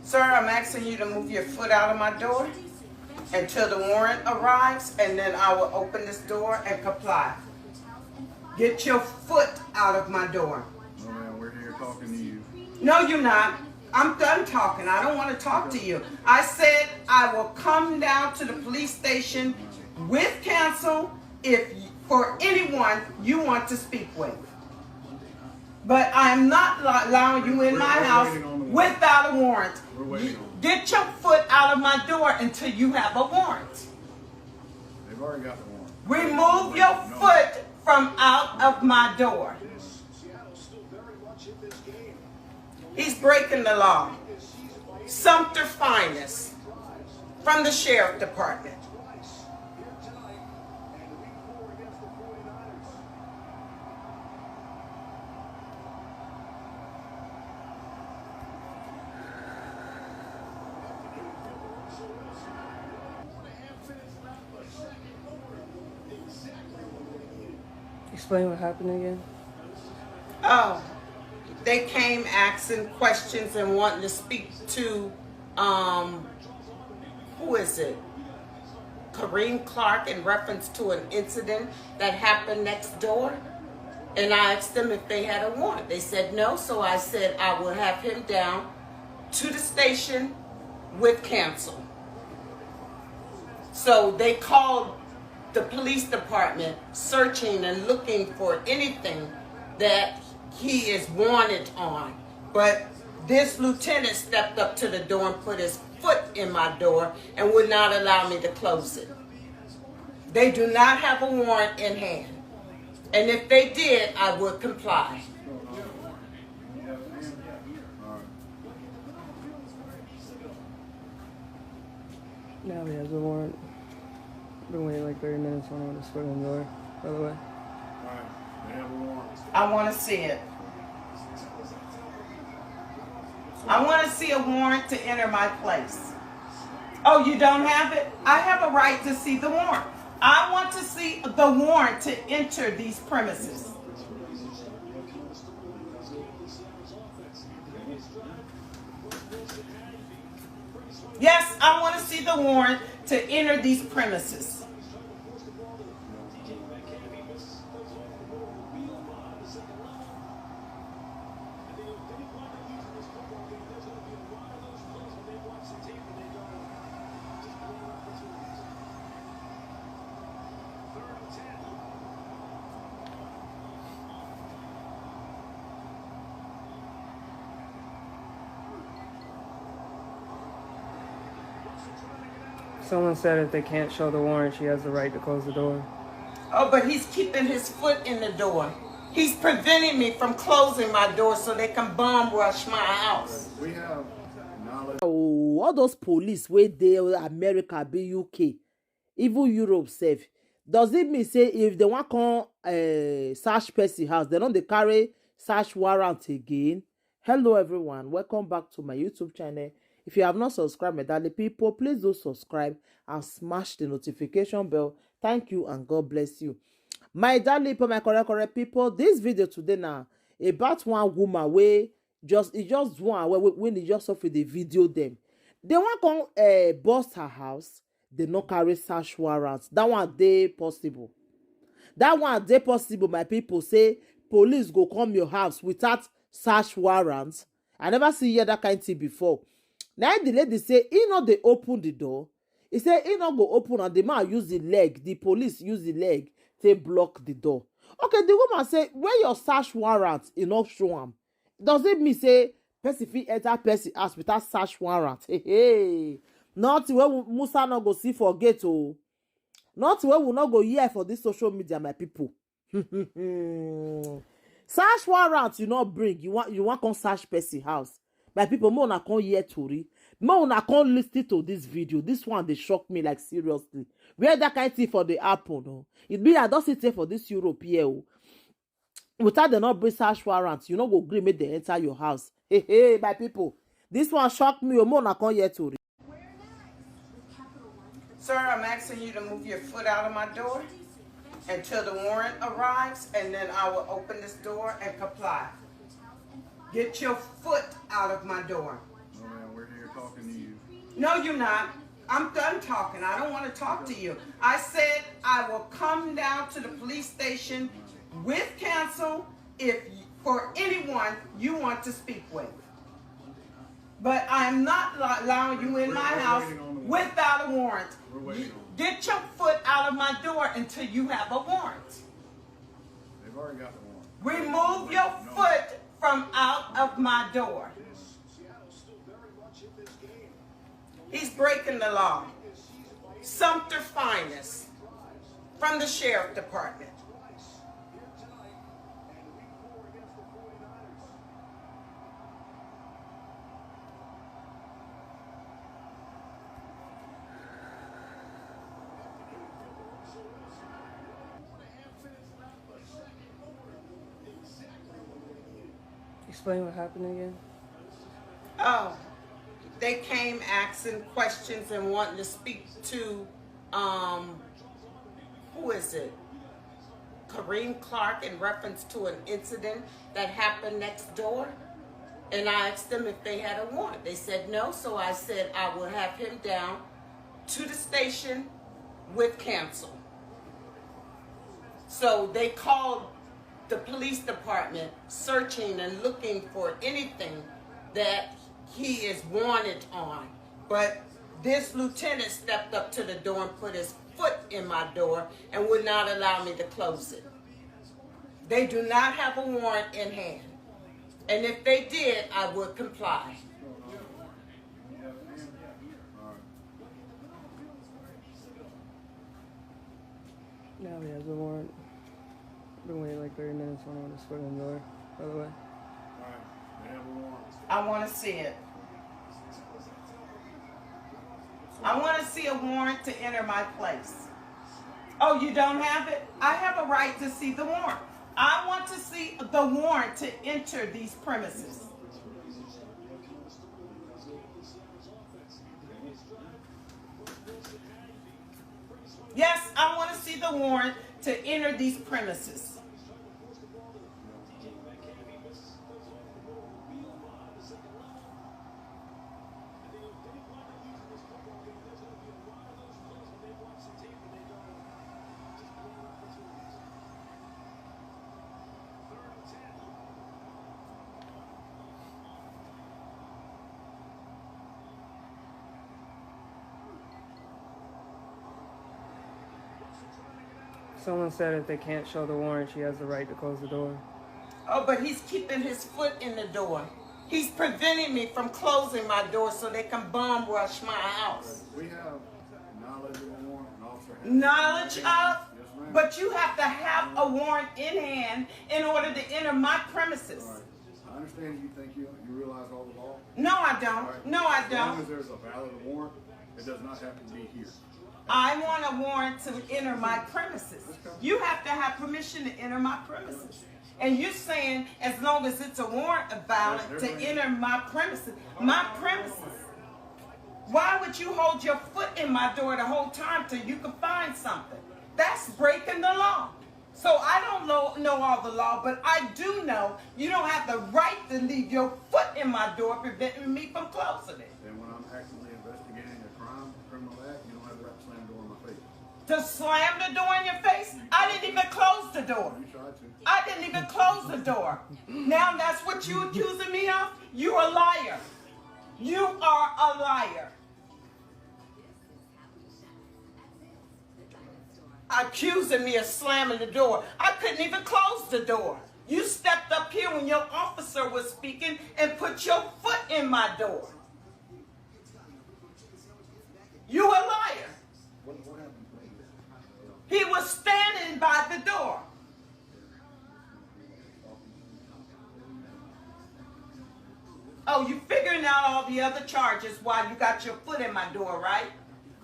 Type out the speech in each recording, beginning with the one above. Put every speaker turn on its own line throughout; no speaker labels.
Sir, I'm asking you to move your foot out of my door until the warrant arrives, and then I will open this door and comply. Get your foot out of my door.
No, ma'am, we're here talking to you.
No, you're not. I'm done talking. I don't want to talk to you. I said I will come down to the police station with counsel if for anyone you want to speak with. But I am not allowing you in my house without a warrant. Get your foot out of my door until you have a warrant.
They've already got the warrant.
Remove your foot from out of my door. He's breaking the law. Sumter Finest from the Sheriff Department.
Explain what happened again.
Oh, they came asking questions and wanting to speak to, who is it? Kareem Clark in reference to an incident that happened next door. And I asked them if they had a warrant. They said no, so I said I will have him down to the station with counsel. So they called the police department searching and looking for anything that he is wanted on. But this lieutenant stepped up to the door and put his foot in my door and would not allow me to close it. They do not have a warrant in hand. And if they did, I would comply.
Now he has a warrant. Been waiting like 30 minutes on his foot in the door, by the way.
Alright, they have a warrant.
I want to see it. I want to see a warrant to enter my place. Oh, you don't have it? I have a right to see the warrant. I want to see the warrant to enter these premises. Yes, I want to see the warrant to enter these premises.
Someone said if they can't show the warrant, she has the right to close the door.
Oh, but he's keeping his foot in the door. He's preventing me from closing my door so they can bomb rush my house.
We have knowledge.
Oh, all those police wey dey America, be UK, even Europe sef. Does it mean say if they want come search person house, they don't dey carry search warrant again? Hello everyone, welcome back to my YouTube channel. If you have not subscribed, my darling people, please do subscribe and smash the notification bell. Thank you and God bless you. My darling people, my correct people, this video today now about one woman wey just one when he just off with the video them. They want come bust her house, they no carry search warrants. That one dey possible. That one dey possible, my people say police go come your house without search warrants. I never see hear that kind of thing before. Now the lady say he no dey open the door. He say he no go open and the man use the leg. The police use the leg to block the door. Okay, the woman say where your search warrant e no show am. Does it mean say person fit enter person house without search warrant? Hey. Not where Musa no go see for gate oh. Not where we no go hear for this social media, my people. Search warrant you not bring. You want come search person house. My people, more na come hear tori. More na come listen to this video. This one they shock me like seriously. Where that kind of thing for the happen? No, it be I don't sit here for this Europe here. Oh. Without the not bring search warrant, you know go agree make they enter your house. Hey, my people, this one shock me. More na come hear tori.
Sir, I'm asking you to move your foot out of my door until the warrant arrives, and then I will open this door and comply. Get your foot out of my door.
No, ma'am, we're here talking to you.
No, you're not. I'm done talking. I don't want to talk to you. I said I will come down to the police station with counsel if for anyone you want to speak with. But I'm not allowing you in my house without a warrant. Get your foot out of my door until you have a warrant.
They've already got the warrant.
Remove your foot from out of my door. He's breaking the law. Sumter Finest from the Sheriff Department.
Explain what happened again.
Oh, they came asking questions and wanting to speak to, who is it? Kareem Clark in reference to an incident that happened next door. And I asked them if they had a warrant. They said no, so I said I will have him down to the station with counsel. So they called the police department searching and looking for anything that he is wanted on. But this lieutenant stepped up to the door and put his foot in my door and would not allow me to close it. They do not have a warrant in hand. And if they did, I would comply.
Now he has a warrant. Been waiting like 30 minutes on him to foot in the door, by the way.
Alright, they have a warrant.
I want to see it. I want to see a warrant to enter my place. Oh, you don't have it? I have a right to see the warrant. I want to see the warrant to enter these premises. Yes, I want to see the warrant to enter these premises.
Someone said if they can't show the warrant, she has the right to close the door.
Oh, but he's keeping his foot in the door. He's preventing me from closing my door so they can bomb rush my house.
We have knowledge of a warrant, an officer has
Knowledge of?
Yes, ma'am.
But you have to have a warrant in hand in order to enter my premises.
All right. I understand you think you realize all the law.
No, I don't.
All right.
No, I
As long as
don't.
there's a valid warrant, it does not have to be here.
I want a warrant to enter my premises. You have to have permission to enter my premises. And you're saying as long as it's a warrant about it to enter my premises. My premises. Why would you hold your foot in my door the whole time till you can find something? That's breaking the law. So I don't know all the law, but I do know you don't have the right to leave your foot in my door preventing me from closing it.
And when I'm actively investigating a crime, criminal act, you don't have the right to slam the door in my face.
To slam the door in your face? I didn't even close the door.
You tried to.
I didn't even close the door. Now that's what you accusing me of? You're a liar. You are a liar. Accusing me of slamming the door. I couldn't even close the door. You stepped up here when your officer was speaking and put your foot in my door. You a liar.
What happened?
He was standing by the door. Oh, you figuring out all the other charges while you got your foot in my door, right?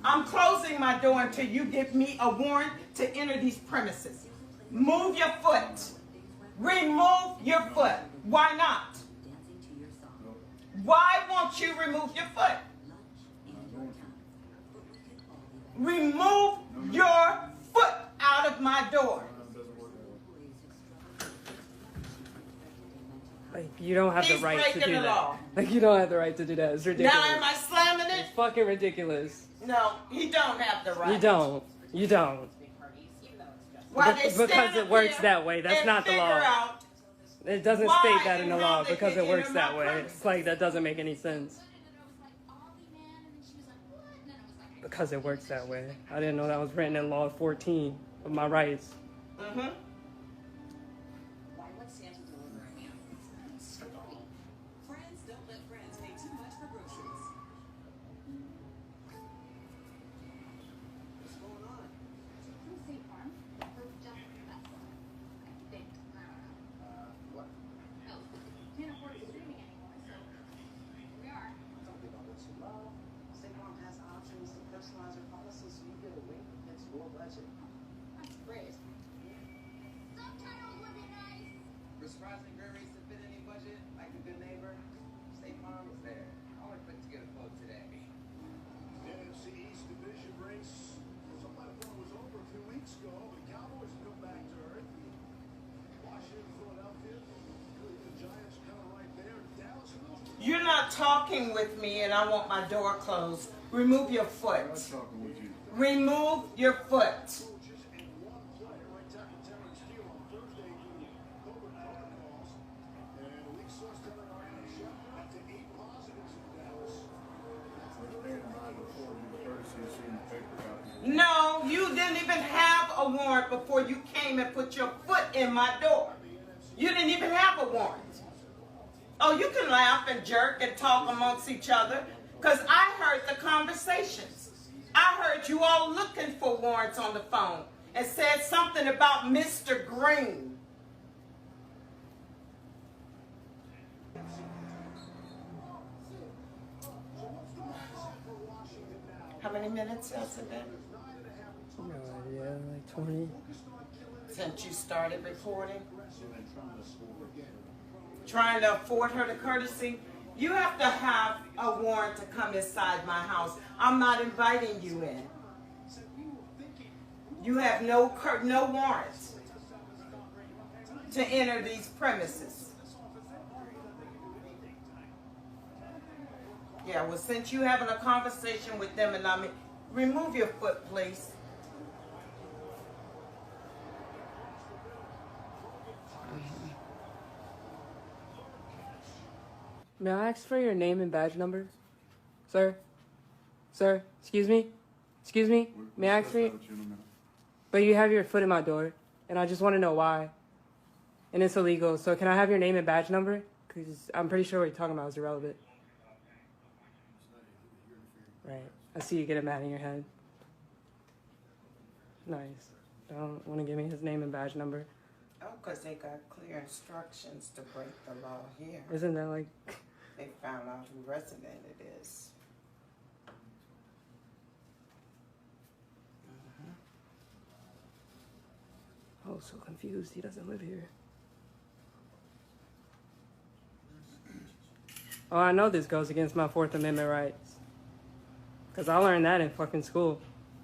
I'm closing my door until you give me a warrant to enter these premises. Move your foot. Remove your foot. Why not? Why won't you remove your foot? Remove your foot out of my door.
Like, you don't have the
He's
right to
breaking
do
the
that.
law.
Like, you don't have the right to do that. It's ridiculous.
Now am I slamming it?
It's fucking ridiculous.
No, he don't have the right.
You don't. You don't.
Why they
Because
stand
it
up
works
here
that way. That's
and
not the
figure
law.
out
It doesn't
why
state that in
and
the
how
law
they
because
can
it works
enter
that
my
way.
premise.
It's like that doesn't make any sense. Because it works that way. I didn't know that was written in Law 14 of my rights.
Mm-hmm.
Friends don't let friends pay too much for groceries. What's going on?
State Farm for just that's I think.
What?
Oh, can't afford streaming anymore, so here we are.
Something about what you love. State Farm has options to personalize your policy so you get a rate that fits your budget.
That's great. Subtitles would be nice.
For surprisingly great rates that fit any budget, like a good neighbor, State Farm was there. I only put together a quote today.
NFC East Division race. Somebody thought it was over a few weeks ago, but the Cowboys have come back to earth. Washington, Philadelphia, the Giants kind of right there. Dallas,
You're not talking with me and I want my door closed. Remove your
I'm
foot.
talking with you.
Remove your foot.
Coaches and one player, right tackle Terrence Steele on Thursday due to COVID protocols. And a league source telling Ariana Schefter up to 8 positives in Dallas. First bear in mind before you courtesy of seeing the paper copy.
No, you didn't even have a warrant before you came and put your foot in my door. You didn't even have a warrant. Oh, you can laugh and jerk and talk amongst each other because I heard the conversations. I heard you all looking for warrants on the phone and said something about Mr. Green. How many minutes has it been
No idea, like 20.
since you started recording? Trying to afford her the courtesy? You have to have a warrant to come inside my house. I'm not inviting you in. You have no warrant to enter these premises. Yeah, well, since you're having a conversation with them and remove your foot, please.
May I ask for your name and badge number? Sir? Sir? Excuse me? Excuse me? May I ask for you? But you have your foot in my door, and I just want to know why. And it's illegal, so can I have your name and badge number? Because I'm pretty sure what you're talking about is irrelevant. Right. I see you getting mad in your head. Nice. Don't want to give me his name and badge number.
Oh, because they got clear instructions to break the law here.
Isn't that like...
They found out who resident it is.
Oh, so confused. He doesn't live here. Oh, I know this goes against my Fourth Amendment rights. Because I learned that in fucking school.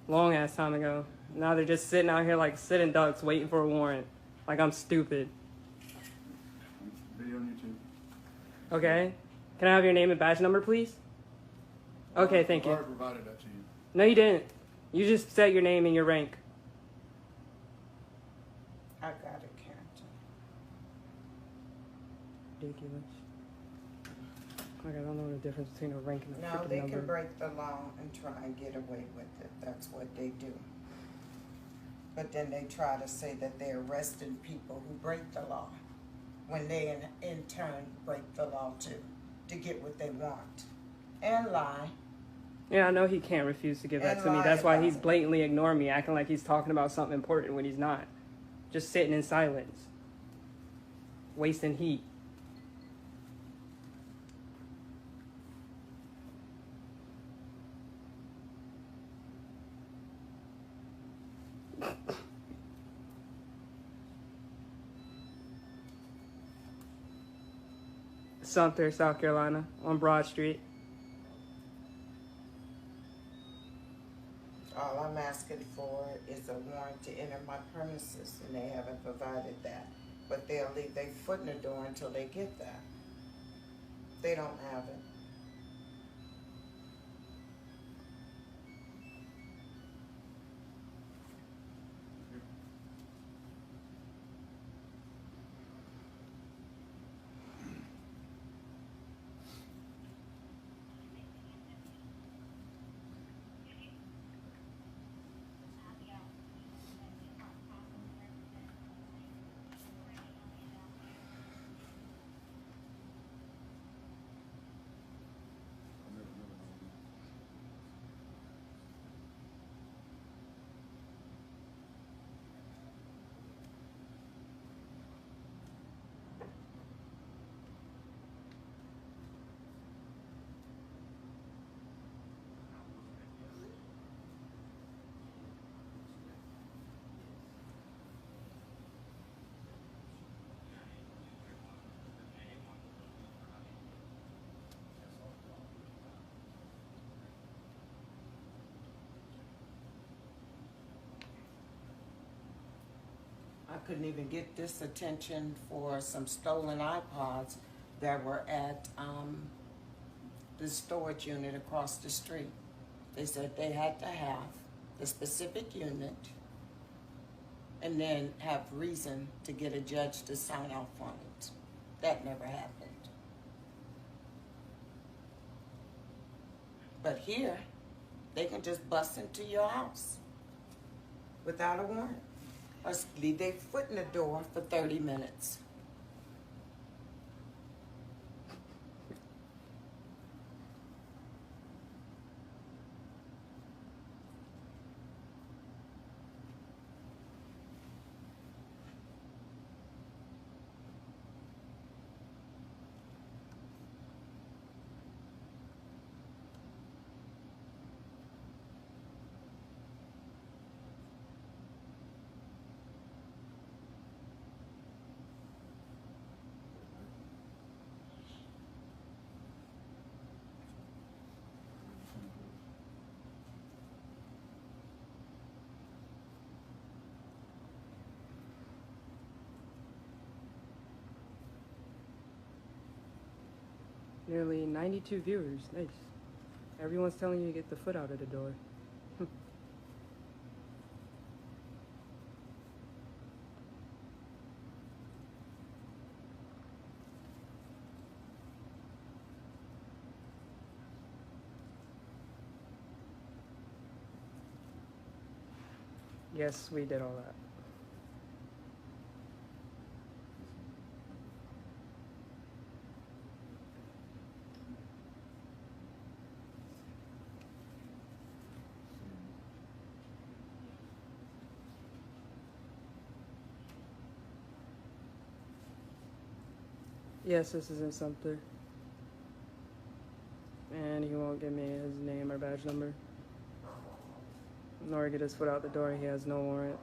Long ass time ago. Now they're just sitting out here like sitting ducks waiting for a warrant. Like I'm stupid.
Video on YouTube.
Okay? Can I have your name and badge number, please? Okay, thank
Laura
you.
provided that to you.
No, you didn't. You just said your name and your rank.
I got it, Carrington.
Ridiculous. Like, I don't know the difference between a rank and a
No,
freaking
they
number.
can break the law and try and get away with it. That's what they do. But then they try to say that they're arresting people who break the law when they in turn break the law too to get what they want and lie.
Yeah, I know he can't refuse to give that
And
to me.
lie
That's why
about
he's
it.
blatantly ignoring me, acting like he's talking about something important when he's not. Just sitting in silence. Wasting heat. Sumter, South Carolina, on Broad Street.
All I'm asking for is a warrant to enter my premises, and they haven't provided that. but they'll leave their foot in the door until they get that. They don't have it. I couldn't even get this attention for some stolen iPods that were at the storage unit across the street. They said they had to have the specific unit and then have reason to get a judge to sign off on it. That never happened. But here, they can just bust into your house without a warrant. Or leave their foot in the door for 30 minutes.
Nearly 92 viewers. Nice. Everyone's telling you to get the foot out of the door. Yes, we did all that. Yes, this is in Sumter. And he won't give me his name or badge number. Nor get his foot out the door. He has no warrant.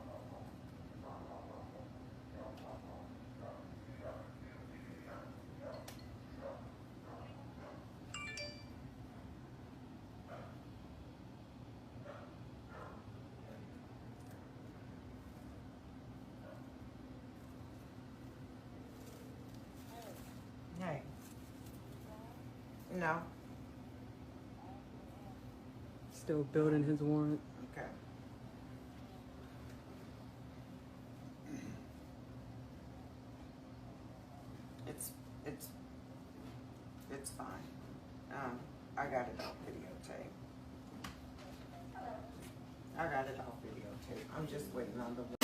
Hey. No.
Still building his warrant.
Okay. It's fine. I got it off videotape. I'm just waiting on the